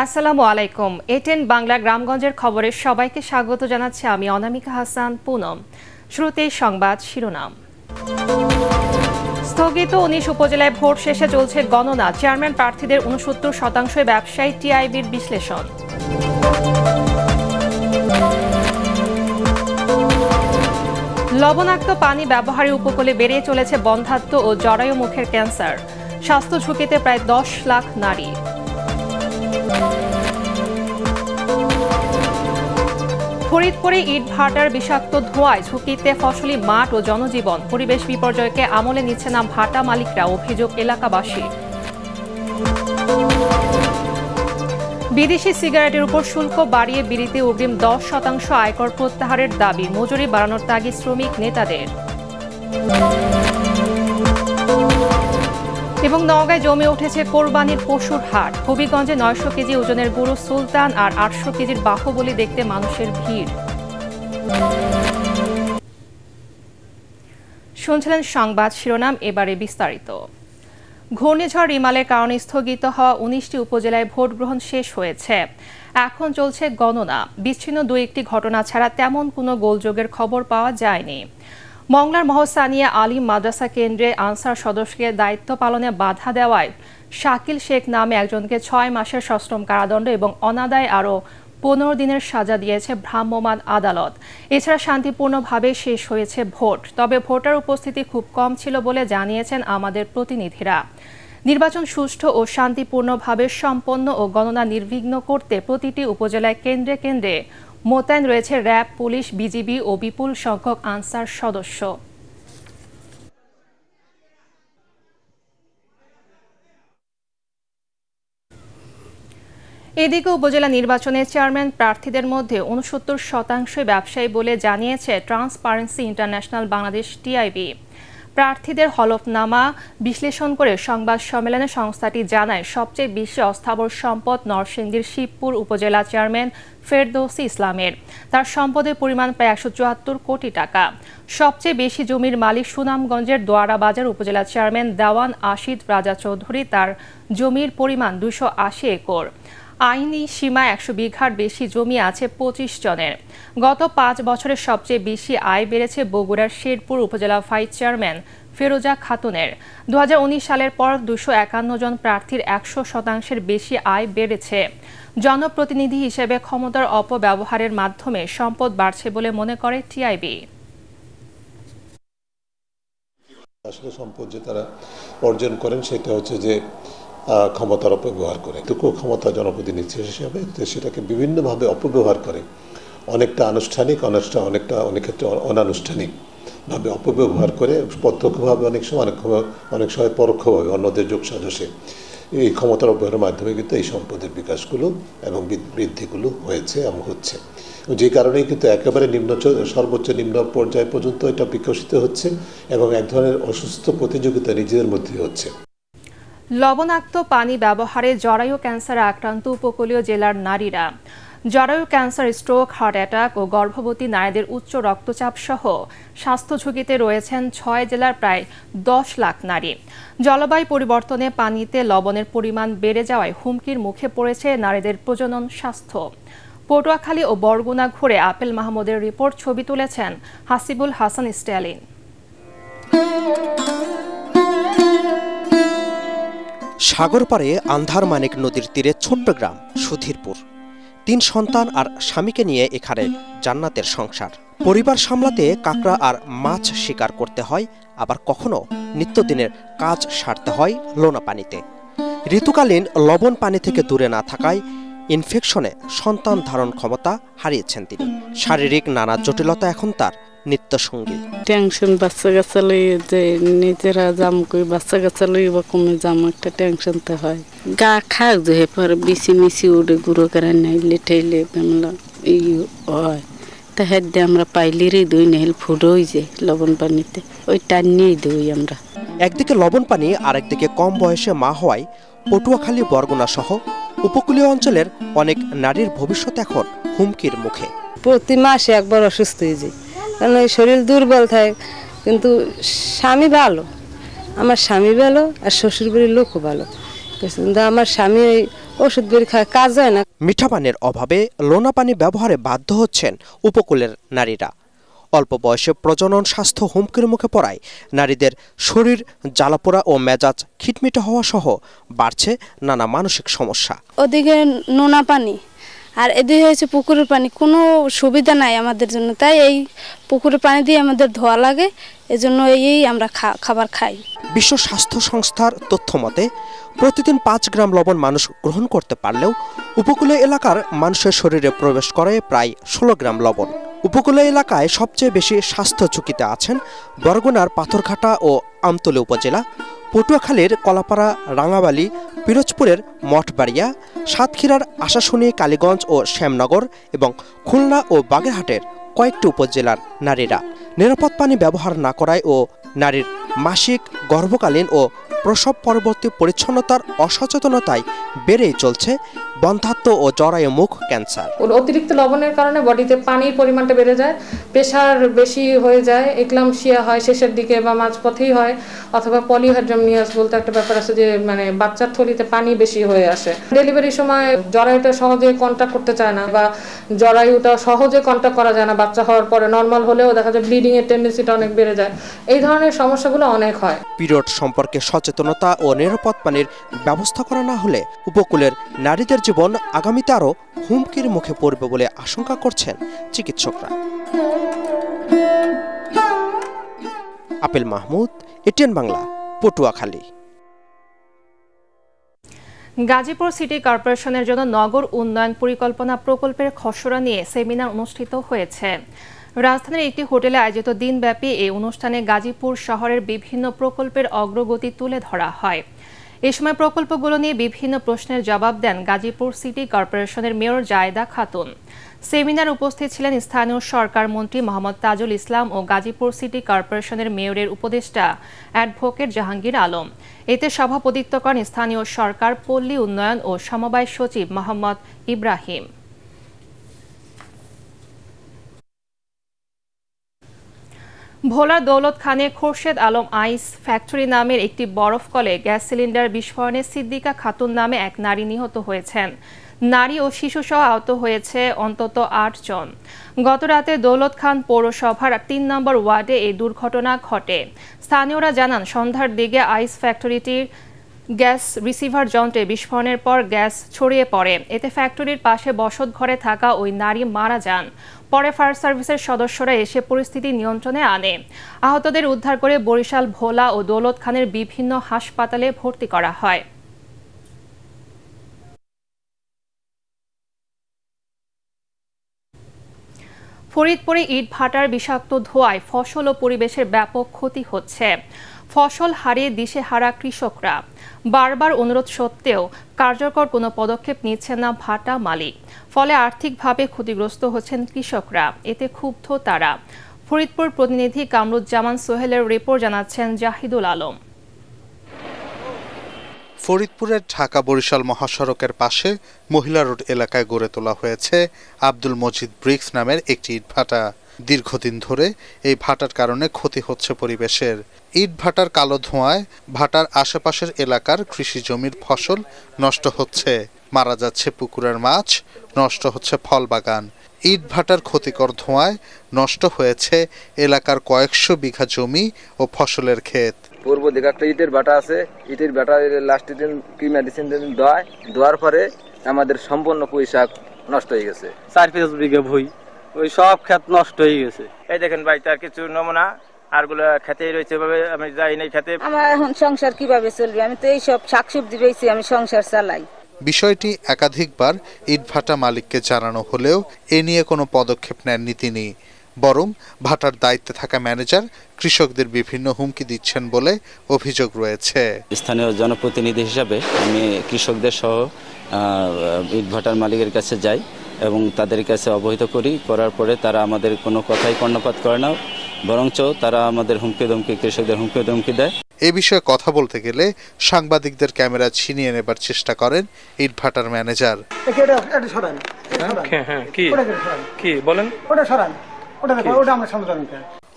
আসসালামু আলাইকুম। এটেন বাংলা গ্রামগঞ্জের খবরে সবাইকে স্বাগত জানাচ্ছি আমি অনামিকা হাসান পুনম। শুরুতেই সংবাদ শিরোনাম। স্থগিত ১৯ উপজেলায় ভোট শেষে চলছে গণনা। চেয়ারম্যান প্রার্থীদের ৬৯% ব্যবসায়ী টিআইবির বিশ্লেষণ। লবণাক্ত পানি ব্যবহারে উপকূলে বেড়ে চলেছে বন্ধ্যাত্ব ও জরায়ু মুখের ক্যান্সার। স্বাস্থ্য ঝুঁকিতে প্রায় ১০ লাখ নারী। ফরিদপুরে ইট ভাটার বিষাক্ত ধোঁয়ায় ঝুঁকিতে ফসলি মাঠ ও জনজীবন। পরিবেশ বিপর্যয়কে আমলে নিচ্ছে না ভাটা মালিকরা, অভিযোগ এলাকাবাসী। বিদেশি সিগারেটের উপর শুল্ক বাড়িয়ে বিড়িতে অগ্রিম ১০% আয়কর প্রত্যাহারের দাবি। মজুরি বাড়ানোর তাগিদ শ্রমিক নেতাদের। এবং নওগাঁয় জমে উঠেছে কোরবানির পশুর হাট। হবিগঞ্জে ৯০০ কেজি ওজনের গরু সুলতান আর ৮০০ কেজির বাহুবলী দেখতে মানুষের ভিড়। শুনছিলেন সংবাদ শিরোনাম, এবারে বিস্তারিত। ঘূর্ণিঝড় রিমালের কারণে স্থগিত হওয়া ১৯টি উপজেলায় ভোট গ্রহণ শেষ হয়েছে। এখন চলছে গণনা। বিচ্ছিন্ন দুই একটি ঘটনা ছাড়া তেমন কোনো গোলযোগের খবর পাওয়া যায়নি। মংলার মহসানিয়া আলিম মাদ্রাসা কেন্দ্রে আনসার সদস্যকে দায়িত্ব পালনে বাধা দেওয়ায় শাকিল শেখ নামে একজনকে ৬ মাসের সশ্রম কারাদণ্ড এবং অনাদায়ে আরও ১৫ দিনের সাজা দিয়েছে ভ্রাম্যমাণ আদালত। এছাড়া শান্তিপূর্ণভাবে শেষ হয়েছে ভোট। তবে ভোটার উপস্থিতি খুব কম ছিল বলে জানিয়েছেন আমাদের প্রতিনিধিরা। নির্বাচন সুষ্ঠু ও শান্তিপূর্ণভাবে সম্পন্ন ও গণনা নির্বিঘ্ন করতে প্রতিটি উপজেলায় কেন্দ্রে কেন্দ্রে মোতায়েন রয়েছে র্যাব, পুলিশ, বিজিবি ও বিপুল সংখ্যক আনসার সদস্য। এদিকে উপজেলা নির্বাচনে চেয়ারম্যান প্রার্থীদের মধ্যে ৬৯% ব্যবসায়ী বলে জানিয়েছে ট্রান্সপারেন্সি ইন্টারন্যাশনাল বাংলাদেশ টিআইবি। প্রার্থীদের হলফনামা বিশ্লেষণ করে সংবাদ সম্মেলনে সংস্থাটি জানায়, সবচেয়ে বেশি অস্থাবর সম্পদ নরসিংদীর শিবপুর উপজেলা চেয়ারম্যান ফেরদৌসী ইসলামের। তার সম্পদের পরিমাণ প্রায় ১৭৪ কোটি টাকা। সবচেয়ে বেশি জমির মালিক সুনামগঞ্জের দোয়ারা বাজার উপজেলা চেয়ারম্যান দেওয়ান আশিদ রাজা চৌধুরী। তার জমির পরিমাণ ২৮০ একর। আইনি সীমায় ১০০ বিঘার বেশি জমি আছে ২৫ জনের। গত ৫ বছরের সবচেয়ে বেশি আয় বেড়েছে বগুড়ার শেরপুর উপজেলা ভাইস চেয়ারম্যান ফেরোজা খাতুনের। ২০১৯ সালের পর ২৫১ জন প্রার্থীর ১০০% বেশি আয় বেড়েছে। জনপ্রতিনিধি হিসেবে ক্ষমতার অপব্যবহারের মাধ্যমে সম্পদ বাড়ছে বলে মনে করে টিআইবি। আসলে সম্পদ যে তারা অর্জন করেন সেটা হচ্ছে যে ক্ষমতার অপব্যবহার করে। এটুকু ক্ষমতা জনপ্রতিনিধি হিসেবে সেটাকে বিভিন্নভাবে অপব্যবহার করে। অনেকটা আনুষ্ঠানিক, অনেক ক্ষেত্রে অনানুষ্ঠানিকভাবে অপব্যবহার করে, প্রত্যক্ষভাবে অনেক সময় পরোক্ষভাবে অন্যদের যোগসাজশে এই ক্ষমতার অপব্যবহারের মাধ্যমে কিন্তু এই সম্পদের বিকাশগুলো এবং বৃদ্ধিগুলো হয়েছে এবং হচ্ছে। যে কারণেই কিন্তু একেবারে সর্বোচ্চ নিম্ন পর্যায় পর্যন্ত এটা বিকশিত হচ্ছে এবং এক ধরনের অসুস্থ প্রতিযোগিতা নিজেদের মধ্যে হচ্ছে। লবণাক্ত পানি ব্যবহারে জরায়ু ক্যান্সারে আক্রান্ত উপকূলীয় জেলার নারীরা। জরায়ু ক্যান্সার, স্ট্রোক, হার্ট অ্যাটাক ও গর্ভবতী নারীদের উচ্চ রক্তচাপ সহ স্বাস্থ্য ঝুঁকিতে রয়েছেন ৬ জেলার প্রায় ১০ লাখ নারী। জলবায়ু পরিবর্তনে পানিতে লবণের পরিমাণ বেড়ে যাওয়ায় হুমকির মুখে পড়েছে নারীদের প্রজনন স্বাস্থ্য। পটুয়াখালী ও বরগুনা ঘুরে আপেল মাহমুদের রিপোর্ট, ছবি তুলেছেন হাসিবুল হাসান স্ট্যালিন। সাগর পাড়ে আন্ধার মানিক নদীর তীরে ছোট্ট গ্রাম সুধীরপুর। ৩ সন্তান আর স্বামীকে নিয়ে এখানে জান্নাতের সংসার। পরিবার সামলাতে কাঁকড়া আর মাছ শিকার করতে হয়, আবার কখনো নিত্যদিনের কাজ সারতে হয় লোনা পানিতে। ঋতুকালীন লবণ পানি থেকে দূরে না থাকায় ইনফেকশনে সন্তান ধারণ ক্ষমতা হারিয়েছেন তিনি। শারীরিক নানা জটিলতা এখন তার নিত্যসঙ্গী। টেনশন, বাচ্চা কাচ্চা লই যে নিজেরা জাম কই, বাচ্চা কাচ্চা লই বা কমে জাম, একটা টেনশন তো হয়। গা খাও যে পরে বিচি মিচি উড়ে গুঁড়ো করে নাইলে ঠেলে বেমলা এই হয়। তা হেড দিয়ে আমরা পাইলেরই দই নেল ফুড হয়ে যায় লবণ পানিতে, ওই টান নিয়েই দই আমরা। একদিকে লবণ পানি আর একদিকে কম বয়সে মা হওয়ায় পটুয়াখালী, বরগুনা সহ উপকূলীয় অঞ্চলের অনেক নারীর ভবিষ্যৎ এখন হুমকির মুখে। প্রতি মাসে একবার অসুস্থ হয়ে যায়, কারণ ওই শরীর দুর্বল থাকে। কিন্তু স্বামী ভালো, আমার স্বামী ভালো আর শ্বশুর বাড়ির লোকও ভালো। কিন্তু আমার স্বামী ওই ওষুধ বের খায়, কাজ হয় না। মিঠা পানির অভাবে লোনা পানি ব্যবহারে বাধ্য হচ্ছেন উপকূলের নারীরা। অল্প বয়সে প্রজনন স্বাস্থ্য হুমকির মুখে পড়ায় নারীদের শরীর জ্বালাপোড়া ও মেজাজ খিটমিটে হওয়া সহ বাড়ছে নানা মানসিক সমস্যা। ওদিকে নোনা পানি আর এদিকে হয়েছে পুকুরের পানি, কোনো সুবিধা নাই আমাদের জন্য, তাই এই পুকুরের পানি দিয়ে আমাদের ধোয়া লাগে, এজন্য এই আমরা খাবার খাই। বিশ্ব স্বাস্থ্য সংস্থার তথ্য মতে প্রতিদিন 5 গ্রাম লবণ মানুষ গ্রহণ করতে পারলেও উপকূলীয় এলাকার মানুষের শরীরে প্রবেশ করে প্রায় 16 গ্রাম লবণ। উপকূলীয় এলাকায় সবচেয়ে বেশি স্বাস্থ্য ঝুঁকিতে আছেন বরগুনার পাথরঘাটা ও আমতলী উপজেলা, পটুয়াখালীর কলাপাড়া, রাঙাবালি, পিরোজপুরের মঠবাড়িয়া, সাতক্ষীরার আশাশুনি, কালীগঞ্জ ও শ্যামনগর এবং খুলনা ও বাগেরহাটের কয়েকটি উপজেলার নারীরা। নিরাপদ পানি ব্যবহার না করায় ও নারীর মাসিক, গর্ভকালীন ও প্রসব পরবর্তী পরিচ্ছন্নতার অসচেতনতায় বেড়েই চলছে বন্ধ্যাত্ব ও জরায়ু মুখ ক্যান্সার। অতিরিক্ত লবণের কারণে বডিতে পানির পরিমাণটা বেড়ে যায়, প্রেশার বেশি হয়ে যায়, এক্লাম্পসিয়া হয় শেষের দিকে বা মাঝপথেই হয়, অথবা পলিহাইড্রামিয়াস বলতে একটা ব্যাপার আছে যে মানে বাচ্চার থলিতে পানি বেশি হয়ে আসে। ডেলিভারির সময় জরায়ুটা সহজে কন্ট্যাক্ট করতে চায় না বা জরায়ুটা সহজে কন্ট্যাক্ট করা যায় না। বাচ্চা হওয়ার পরে নর্মাল হলেও দেখা যায় ব্লিডিং এর টেন্ডেন্সিটা অনেক বেড়ে যায়। এই ধরনের সমস্যাগুলো অনেক হয়। পিরিয়ড সম্পর্কে সচেতনতা ও নিরাপদ পানির ব্যবস্থা করা না হলে উপকূলের নারীদের জীবন আগামীতে আরও হুমকির মুখে পড়বে বলে আশঙ্কা করছেন চিকিৎসকরা। Apple Mahmud, ATN Bangla, Patuakhali. Gazipur city কর্পোরেশনের জন্য নগর উন্নয়ন পরিকল্পনা প্রকল্পের খসড়া নিয়ে সেমিনার অনুষ্ঠিত হয়েছে। রাজধানীর একটি হোটেলে আয়োজিত দিনব্যাপী এই অনুষ্ঠানে গাজীপুর শহরের বিভিন্ন প্রকল্পের অগ্রগতি তুলে ধরা হয়। এ সময় প্রকল্পগুলো নিয়ে বিভিন্ন প্রশ্নের জবাব দেন গাজীপুর সিটি কর্পোরেশনের মেয়র জায়েদা খাতুন। সেমিনার উপস্থিত ছিলেন স্থানীয় সরকার মন্ত্রী মোহাম্মদ তাজুল ইসলাম ও গাজীপুর সিটি কর্পোরেশনের মেয়রের উপদেষ্টা অ্যাডভোকেট জাহাঙ্গীর আলম। এতে সভাপতিত্ব করেন স্থানীয় সরকার, পল্লী উন্নয়ন ও সমবায় সচিব মোহাম্মদ ইব্রাহিম। ভোলার দৌলত খানে খোরশেদ আলম আইস ফ্যাক্টরি নামের একটি বরফ কলে গ্যাস সিলিন্ডার বিস্ফোরণে সিদ্দিকা খাতুন নামে এক নারী নিহত হয়েছেন। নারী ও শিশুসহ আহত হয়েছে অন্তত 8 জন। গতরাতে দৌলত খান পৌরসভার 3 নম্বর ওয়ার্ডে এই দুর্ঘটনা ঘটে। স্থানীয়রা জানান, সন্ধ্যার দিকে আইস ফ্যাক্টরিটির গ্যাস রিসিভার যন্ত্রে বিস্ফোরণের পর গ্যাস ছড়িয়ে পড়ে। এতে ফ্যাক্টরির পাশে বসত ঘরে থাকা ওই নারী মারা যান। পরে ফায়ার সার্ভিসের সদস্যরা এসে পরিস্থিতি নিয়ন্ত্রণে আনে। আহতদের উদ্ধার করে বরিশাল, ভোলা ও দৌলত খানের বিভিন্ন হাসপাতালে ভর্তি করা হয়। ফরিদপুরে ইট ভাটার বিষাক্ত ধোঁয়ায় ফসল ও পরিবেশের ব্যাপক ক্ষতি হচ্ছে। ফসল হারিয়ে দিশেহারা কৃষকরা। বারবার অনুরোধ সত্ত্বেও কার্যকর কোনো পদক্ষেপ নিচ্ছেন না ভাটা মালিক। ফলে আর্থিকভাবে ক্ষতিগ্রস্ত হচ্ছেন কৃষকরা। এতে ক্ষুব্ধ তারা। ফরিদপুর প্রতিনিধি কামরুজ্জামান সোহেলের রিপোর্ট জানাচ্ছেন জাহিদুল আলম। ফরিদপুরের ঢাকা বরিশাল মহাসড়কের পাশে মহিলা রোড এলাকায় গড়ে তোলা হয়েছে আব্দুল মজিদ ব্রিক্স নামের একটি ইটভাটা। দীর্ঘদিন ধরে এই ভাটার কারণে ক্ষতি হচ্ছে পরিবেশের। ইট ভাটার কালো ধোঁয়ায় ভাটার আশেপাশের এলাকার কৃষি জমির ফসল নষ্ট হচ্ছে, মারা যাচ্ছে পুকুরের মাছ, নষ্ট হচ্ছে ফল বাগান। ইট ভাটার ক্ষতিকর ধোঁয়ায় নষ্ট হয়েছে এলাকার কয়েকশো বিঘা জমি ও ফসলের ক্ষেত। পূর্ব দিকে একটা ইটের ভাটা আছে, ইটের ভাটা লাস্টের দিন কি মেডিসিন দেওয়ার পরে আমাদের সম্পূর্ণ পুঁই শাক নষ্ট হয়ে গেছে। 4-5 বিঘা ভুঁই, ওই সব ক্ষেত নষ্ট হয়ে গেছে। এই দেখেন ভাই, তার কিছু নমুনা আরগুলো খেতেই রয়েছে, আমি যাই নাই খেতে। আমার এখন সংসার কিভাবে চলবে? আমি তো এই সব শাকসবজি বেচি, আমি সংসার চালাই। বিষয়টি একাধিকবার ইটভাটা মালিককে জানানো হলেও এ নিয়ে কোনো পদক্ষেপ নেননি তিনি। বরং ভাটার দায়িত্বে থাকা ম্যানেজার কৃষকদের বিভিন্ন হুমকি দিচ্ছেন বলে অভিযোগ রয়েছে। স্থানীয় জনপ্রতিনিধি হিসাবে আমি কৃষকদের সহ ইটভাটার মালিকের কাছে যাই এবং তাদের কাছে অবহিত করার পরে তারা আমাদের কোনো কথাই কর্ণপাত করে না, বরঞ্চ তারা আমাদের কৃষকদের হুমকি ধমকি দেয়। এ বিষয়ে কথা বলতে গেলে সাংবাদিকদের ক্যামেরা ছিনিয়ে নেবার চেষ্টা করেন ইটভাটার ম্যানেজার।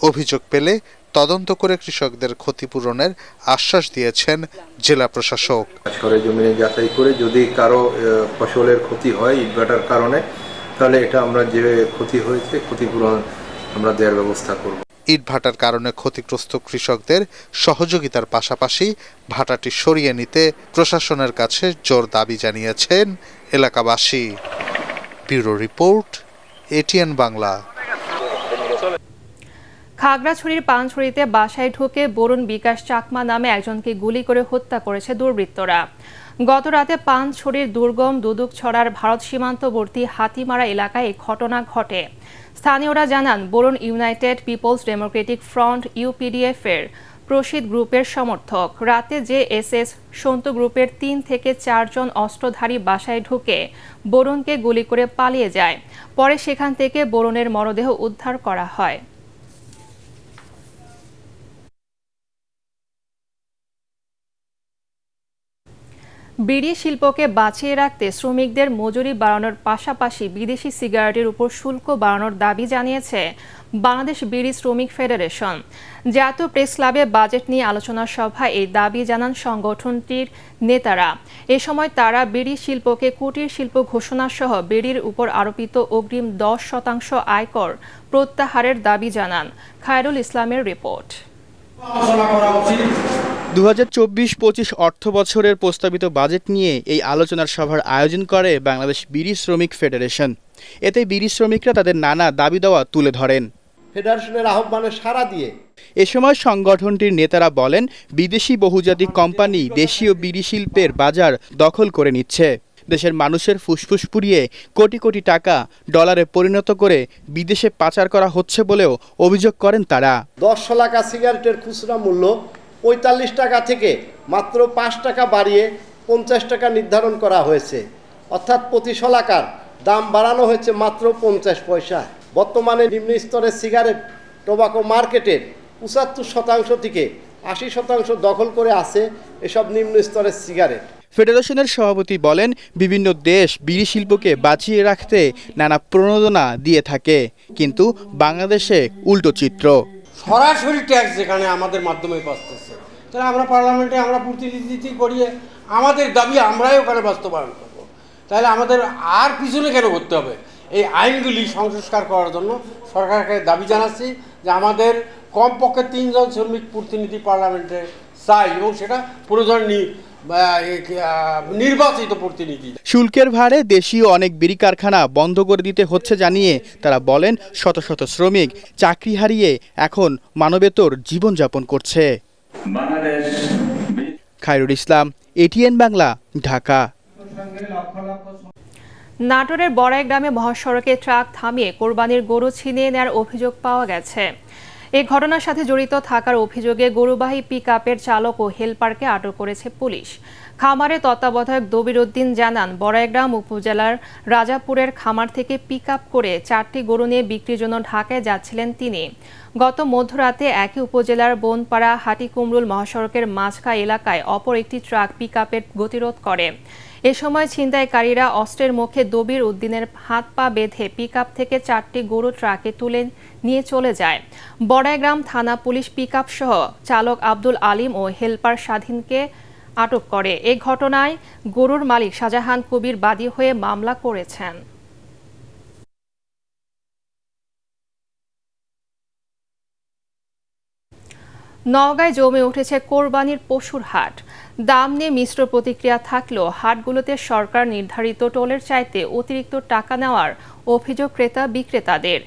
অভিযোগ পেলে তদন্ত করে কৃষকদের ক্ষতিপূরণের আশ্বাস দিয়েছেন জেলা প্রশাসক। সরেজমিনে যাচাই করে যদি কারো ফসলের ক্ষতি হয় ইটভাটার কারণে, তাহলে এটা আমরা যে ক্ষতি হয়েছে ক্ষতিপূরণ আমরা দেওয়ার ব্যবস্থা করব। ইটভাটার কারণে ক্ষতিগ্রস্ত কৃষকদের সহযোগিতার পাশাপাশি ভাটাটি সরিয়ে নিতে প্রশাসনের কাছে জোর দাবি জানিয়েছেন এলাকাবাসী। Bureau report, ATN Bangla. খাগড়াছড়ির পানছড়িতে বাসায় ঢুকে বরুণ বিকাশ চাকমা নামে একজনকে গুলি করে হত্যা করেছে দুর্বৃত্তরা। গত রাতে পানছড়ির দুর্গম দুদুকছড়ার ভারত সীমান্তবর্তী হাতিমারা এলাকায় এই ঘটনা ঘটে। স্থানীয়রা জানান, বরুণ United People's Democratic Front UPDF এর প্রসিদ গ্রুপের সমর্থক। রাতে জেএসএস সন্তু গ্রুপের 3 থেকে 4 জন অস্ত্রধারী বাসায় ঢুকে বরুণকে গুলি করে পালিয়ে যায়। পরে সেখান থেকে বরুণের মরদেহ উদ্ধার করা হয়। বিড়ি শিল্পকে বাঁচিয়ে রাখতে শ্রমিকদের মজুরি বাড়ানোর পাশাপাশি বিদেশি সিগারেটের উপর শুল্ক বাড়ানোর দাবি জানিয়েছে বাংলাদেশ বিড়ি শ্রমিক ফেডারেশন। জাতীয় প্রেস ক্লাবে বাজেট নিয়ে আলোচনা সভায় এই দাবি জানান সংগঠনটির নেতারা। এ সময় তারা বিড়ি শিল্পকে কুটির শিল্প ঘোষণা সহ বিড়ির উপর আরোপিত অগ্রিম 10% আয়কর প্রত্যাহারের দাবি জানান। খায়রুল ইসলামের রিপোর্ট। 2024-25 অর্থ বছরের প্রস্তাবিত বাজেট নিয়ে এই আলোচনার সভার আয়োজন করে বাংলাদেশ বিড়ি শ্রমিক ফেডারেশন। এতে বিড়ি শ্রমিকরা তাদের নানা দাবি দেওয়া তুলে ধরেন। ফেডারেশনের আহ্বানে সাড়া দিয়ে এ সময় সংগঠনটির নেতারা বলেন, বিদেশি বহুজাতিক কোম্পানি দেশীয় বিড়ি শিল্পের বাজার দখল করে নিচ্ছে। দেশের মানুষের ফুসফুস পুড়িয়ে কোটি কোটি টাকা ডলারে পরিণত করে বিদেশে পাচার করা হচ্ছে বলেও অভিযোগ করেন তারা। 10 শলাকা সিগারেটের খুচরা মূল্য 45 টাকা থেকে মাত্র 5 টাকা বাড়িয়ে 50 টাকা নির্ধারণ করা হয়েছে, অর্থাৎ প্রতি শলাকার দাম বাড়ানো হয়েছে মাত্র 50 পয়সা। বর্তমানে নিম্ন স্তরের সিগারেট টোবাকো মার্কেটের 75% থেকে 80% দখল করে আছে এসব নিম্ন স্তরের সিগারেট। ফেডারেশনের সভাপতি বলেন, বিভিন্ন দেশ বিড়ি শিল্পকে বাঁচিয়ে রাখতে নানা প্রণোদনা দিয়ে থাকে, কিন্তু বাংলাদেশে উল্টো চিত্র। সরাসরি ট্যাক্স যেখানে আমাদের মাধ্যমে বাঁচতেছে, তাহলে আমরা পার্লামেন্টে আমরা প্রতিনিধিত্ব করিয়ে আমাদের দাবি আমরাই ওখানে বাস্তবায়ন করবো। তাহলে আমাদের আর পিছনে কেন করতে হবে? এই আইনগুলি সংস্কার করার জন্য সরকারকে দাবি জানাচ্ছি যে আমাদের কমপক্ষে 3 জন শ্রমিক প্রতিনিধি পার্লামেন্টে চাই, এবং সেটা প্রয়োজন নির্বাচিত প্রতিনিধি। শুল্কের ভারে দেশীয় অনেক বিড়ি কারখানা বন্ধ করে দিতে হচ্ছে জানিয়ে তারা বলেন, শত শত শ্রমিক চাকরি হারিয়ে এখন মানবেতর জীবনযাপন করছে। খায়রুল ইসলাম, এটিএন বাংলা, ঢাকা। নাটোরের বড়াই গ্রামে মহাসড়কে ট্রাক থামিয়ে কোরবানির গরু ছিনিয়ে নেওয়ার অভিযোগ পাওয়া গেছে। এই ঘটনার সাথে জড়িত থাকার অভিযোগে গরুবাহী পিকআপের চালক ও হেলপারকে আটক করেছে পুলিশ। খামারের তত্ত্বাবধায়ক দবির উদ্দিন জানান, বড়াইগ্রাম উপজেলার রাজাপুরের খামার থেকে পিকআপ করে 4টি গরু নিয়ে বিক্রির জন্য ঢাকায় যাচ্ছিলেন তিনি। গত মধ্যরাতে একই উপজেলার বনপাড়া হাটিকুমরুল মহাসড়কের মাঝখা এলাকায় অপর একটি ট্রাক পিকআপের গতিরোধ করে। এ সময় ছিনতাইকারীরা অস্ত্রের মুখে দবির উদ্দিনের হাত পা বেঁধে পিকআপ থেকে 4টি গরু ট্রাকে তুলে নিয়ে চলে যায়। বড়াইগ্রাম থানা পুলিশ পিকআপ সহ চালক আব্দুল আলিম ও হেলপার স্বাধীনকে আটক করে। এই ঘটনায় গরুর মালিক শাহজাহান কবির বাদী হয়ে মামলা করেছেন। নওগাঁয় জমে উঠেছে কোরবানির পশুর হাট। দাম নিয়ে মিশ্র প্রতিক্রিয়া থাকলেও হাটগুলোতে সরকার নির্ধারিত টোলের চাইতে অতিরিক্ত টাকা নেওয়ার অভিযোগ ক্রেতা বিক্রেতাদের।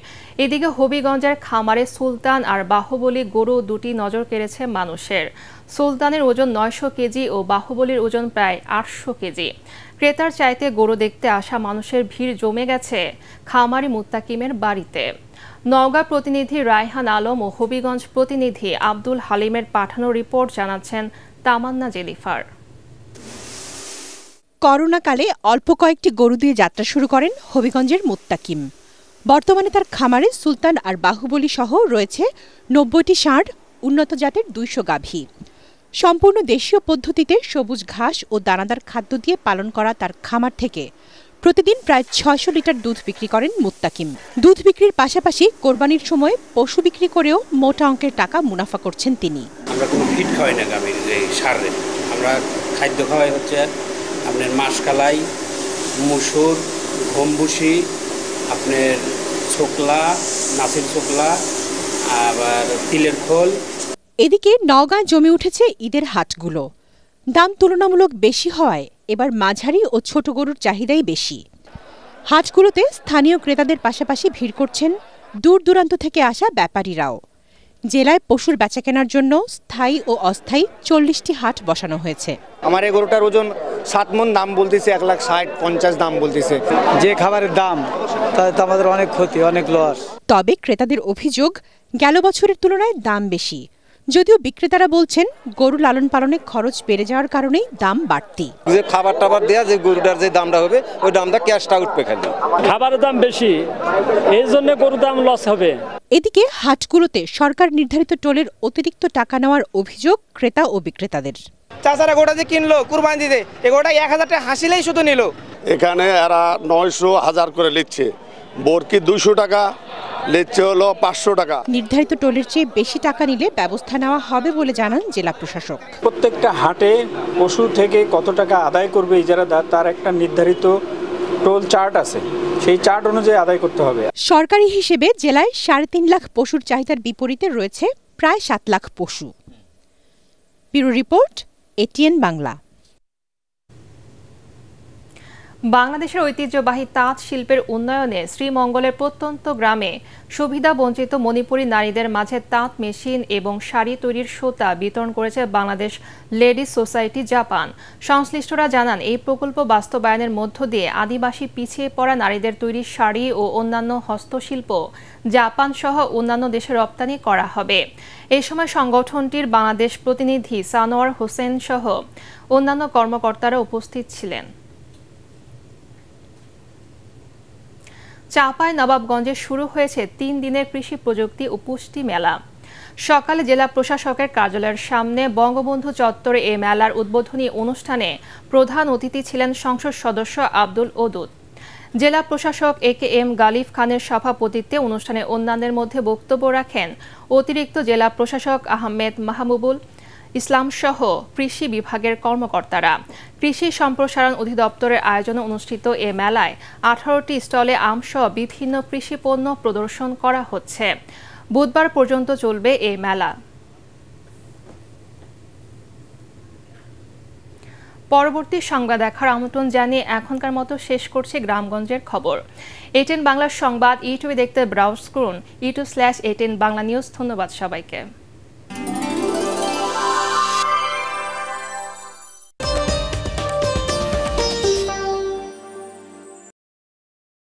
এদিকে হবিগঞ্জের খামারে সুলতান আর বাহুবলী গরু দুটি নজর কেড়েছে মানুষের। সুলতানের ওজন 900 কেজি ও বাহুবলীর ওজন প্রায় 800 কেজি। ক্রেতার চাইতে গরু দেখতে আসা মানুষের ভিড় জমে গেছে খামারি মুত্তাকিমের বাড়িতে। নওগাঁ প্রতিনিধি রায়হান আলম ও হবিগঞ্জ প্রতিনিধি আব্দুল হালিমের পাঠানো রিপোর্ট জানাচ্ছেন তামান্না জেলিফার। করোনাকালে অল্প কয়েকটি গরু দিয়ে যাত্রা শুরু করেন হবিগঞ্জের মুত্তাকিম। বর্তমানে তার খামারে সুলতান আর বাহুবলী সহ রয়েছে 90টি ষাঁড়, উন্নত জাতের 200 গাভী। সম্পূর্ণ দেশীয় পদ্ধতিতে সবুজ ঘাস ও দানাদার খাদ্য দিয়ে পালন করা তার খামার থেকে প্রতিদিন প্রায় ৬০০ লিটার দুধ বিক্রি করেন মুত্তাকিম। দুধ বিক্রির পাশাপাশি কোরবানির সময় পশু বিক্রি করেও মোটা অঙ্কের টাকা মুনাফা করছেন তিনি। আমরা কোনো ফিড খাওয়াই না গাভীর যে সারে, আমরা খাদ্য খাওয়াই হচ্ছে আপনার মাসকালাই, মুসুর, গমভুসি, আপনার ছোকলা, নাসির ছোকলা, আবার তিলের খোল। এদিকে নওগাঁ জমে উঠেছে ঈদের হাটগুলো। দাম তুলনামূলক বেশি হওয়ায় এবার মাঝারি ও ছোট গরুর চাহিদাই বেশি। হাটগুলোতে স্থানীয় ক্রেতাদের পাশাপাশি ভিড় করছেন দূর দূরান্ত থেকে আসা ব্যাপারীরাও। জেলায় পশুর বেচাকেনার জন্য স্থায়ী ও অস্থায়ী ৪০টি হাট বসানো হয়েছে। আমার এই গরুটার ওজন ৭ মণ, দাম বলতেছে ১,৬০,৫০ দাম বলতেছে। যে খাবারের দাম তাতে তো আমাদের অনেক ক্ষতি, অনেক লস। তবে ক্রেতাদের অভিযোগ গেল বছরের তুলনায় দাম বেশি। যদিও বিক্রেতারা বলছেন গরু লালন পালনে খরচ বেড়ে যাওয়ার কারণেই দাম বাড়তি। যে খাবার টাবার দেয়া যে গরুটার যে দামটা হবে ওই দামটা ক্যাশটা উঠবে, খালি খাবারের দাম বেশি, এই জন্য গরুর দাম লস হবে। এদিকে হাটগুলোতে সরকার নির্ধারিত টোলের অতিরিক্ত টাকা নেওয়ার অভিযোগ ক্রেতা ও বিক্রেতাদের। চাচারা গোটা যে কিনলো কুরবানি দিতে, এই গোটা ১,০০০ টাকা হাসিলেই শুধু নিল। এখানে এরা ৯০০-১,০০০ করে নিচ্ছে, বরকি ২০০ টাকা নিচ্ছে, হলো ৫০০ টাকা। নির্ধারিত টোলের চেয়ে বেশি টাকা নিলে ব্যবস্থা নেওয়া হবে বলে জানান জেলা প্রশাসক। প্রত্যেকটা হাটে পশু থেকে কত টাকা আদায় করবে ইজারাদার, তার একটা নির্ধারিত টোল চার্ট আছে, সেই চার্ট অনুযায়ী আদায় করতে হবে। সরকারি হিসেবে জেলায় ৩.৫ লাখ পশুর চাহিদার বিপরীতে রয়েছে প্রায় ৭ লাখ পশু। Bureau report, ATN Bangla. বাংলাদেশের ঐতিহ্যবাহী তাঁত শিল্পের উন্নয়নে শ্রীমঙ্গলের প্রত্যন্ত গ্রামে সুবিধাবঞ্চিত মণিপুরী নারীদের মাঝে তাঁত মেশিন এবং শাড়ি তৈরির সুতা বিতরণ করেছে বাংলাদেশ লেডিজ সোসাইটি জাপান। সংশ্লিষ্টরা জানান, এই প্রকল্প বাস্তবায়নের মধ্য দিয়ে আদিবাসী পিছিয়ে পড়া নারীদের তৈরি শাড়ি ও অন্যান্য হস্তশিল্প জাপান সহ অন্যান্য দেশে রপ্তানি করা হবে। এই সময় সংগঠনটির বাংলাদেশ প্রতিনিধি সানোয়ার হোসেন সহ অন্যান্য কর্মকর্তারা উপস্থিত ছিলেন। চাঁপাই নবাবগঞ্জে শুরু হয়েছে ৩ দিনের কৃষি প্রযুক্তি ও পুষ্টি মেলা। সকালে জেলা প্রশাসকের কার্যালয়ের সামনে বঙ্গবন্ধু চত্বরে এই মেলার উদ্বোধনী অনুষ্ঠানে প্রধান অতিথি ছিলেন সংসদ সদস্য আব্দুল ওদুদ। জেলা প্রশাসক AKM গালিফ খানের সভাপতিত্বে অনুষ্ঠানে অন্যান্যের মধ্যে বক্তব্য রাখেন অতিরিক্ত জেলা প্রশাসক আহমেদ মাহমুবুল ইসলাম সহ কৃষি বিভাগের কর্মকর্তারা। কৃষি সম্প্রসারণ অধিদপ্তরের আয়োজনে অনুষ্ঠিত এ মেলায় 18টি স্টলে আমসহ বিভিন্ন কৃষি পণ্য প্রদর্শন করা হচ্ছে। বুধবার পর্যন্ত চলবে এই মেলা। পরবর্তী সংবাদ দেখার আমন্ত্রণ জানিয়ে এখনকার মতো শেষ করছে গ্রামগঞ্জের খবর। এটিএন বাংলার সংবাদ ইউটিউবে দেখতে ব্রাউজ করুন youtube/ATN বাংলা নিউজ। ধন্যবাদ সবাইকে।